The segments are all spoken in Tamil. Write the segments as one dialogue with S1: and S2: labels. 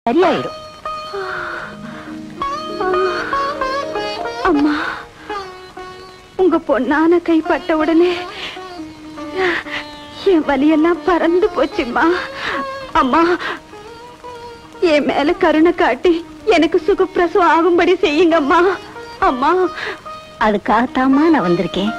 S1: சரியாயிடும்.
S2: அம்மா, உங்க பொண்ணான கைப்பட்ட உடனே என் வலியெல்லாம் பறந்து போச்சுமா. அம்மா, என் மேல கருணை காட்டி எனக்கு சுகப்பிரசவம் ஆகும்படி செய்யுங்கம்மா. அம்மா,
S1: அதுக்காகத்தாம்மா நான் வந்திருக்கேன்.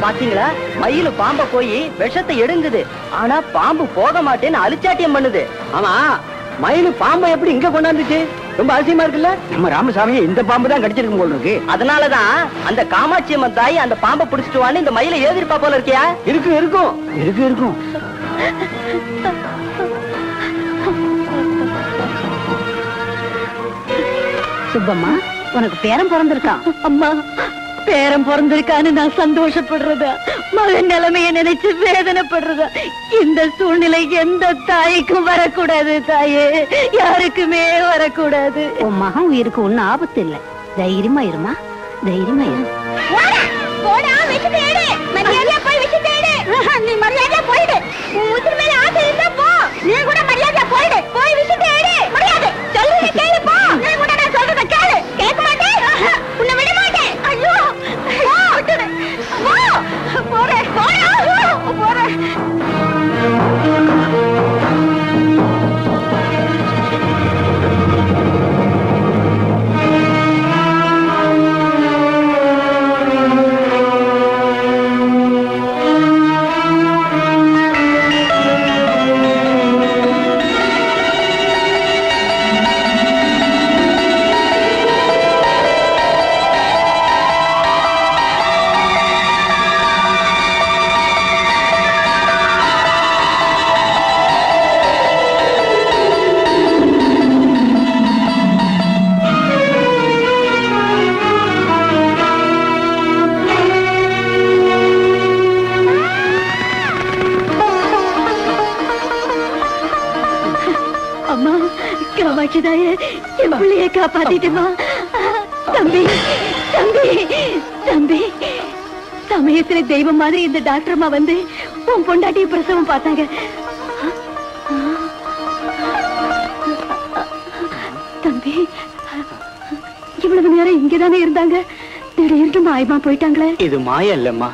S3: பாத்தீங்களா, மயிலு பாம்ப போய் விஷத்தை எடுங்குது. ஆனா பாம்பு போக மாட்டேன்னு அலிச்சாட்டியம் பண்ணுது. ஆமா, மயிலு பாம்பை எப்படி இங்க கொண்டாந்துச்சு? ரொம்ப அதிசயமா இருக்குல்ல. நம்ம ராமசாமியை இந்த பாம்பு தான் கடிச்சிருக்கும் போல இருக்கு. அதனாலதான் அந்த காமாட்சி அம்மன் தாய் அந்த பாம்பை பிடிச்சிட்டு வான்னு இந்த மயிலை ஏதிருப்பா போல இருக்கியா? இருக்கும் இருக்கும் இருக்கு இருக்கும்.
S1: சுப்பம்மா, உனக்கு பேரன் பிறந்திருக்கான்.
S2: அம்மா, பேரன் பிறந்திருக்கான்னு நான் சந்தோஷப்படுறதா, மகன் நிலைமைய நினைச்சு வேதனைப்படுறதா? இந்த சூழ்நிலை எந்த தாய்க்கும் வரக்கூடாது தாயே, யாருக்குமே வரக்கூடாது.
S1: உன் மகன் உயிருக்கு ஒன்னும் ஆபத்து இல்லை. தைரியமா இருமா, தைரியமா இரு.
S2: நீ மரியாதையா போயிடு. உன் உயிர் மேல ஆசை இருந்தா போ. நீ கூட மரியாதையா போயிடு. போய் விஷயத்தை எடு. முடியாது. சொல்றத கேளு போ. நீ கூட நான் சொல்றத கேளு. கேட்க மாட்டேன். உன்னை விட மாட்டேன். ஐயோ, விட்டுடு. போ. போறேன். போறேன். அம்மா, காமாட்சிதாயே, என் பிள்ளைய காப்பாத்திட்டுமா. தம்பி தம்பி தம்பி, சமயத்துல தெய்வம் மாதிரி இந்த டாக்டர் அம்மா வந்து உன் பொண்டாட்டிய பிரசவம் பார்த்தாங்க. தம்பி, இவ்வளவு நேரம் இங்கதானே இருந்தாங்க, திடீர்னு மாயமா போயிட்டாங்களே.
S3: இது மாய இல்லம்மா,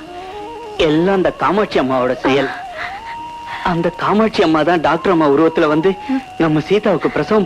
S3: எல்லாம் அந்த காமாட்சி அம்மாவோட செயல். அந்த காமாட்சி அம்மா தான் டாக்டர் அம்மா உருவத்துல வந்து நம்ம சீதாவுக்கு பிரசவம்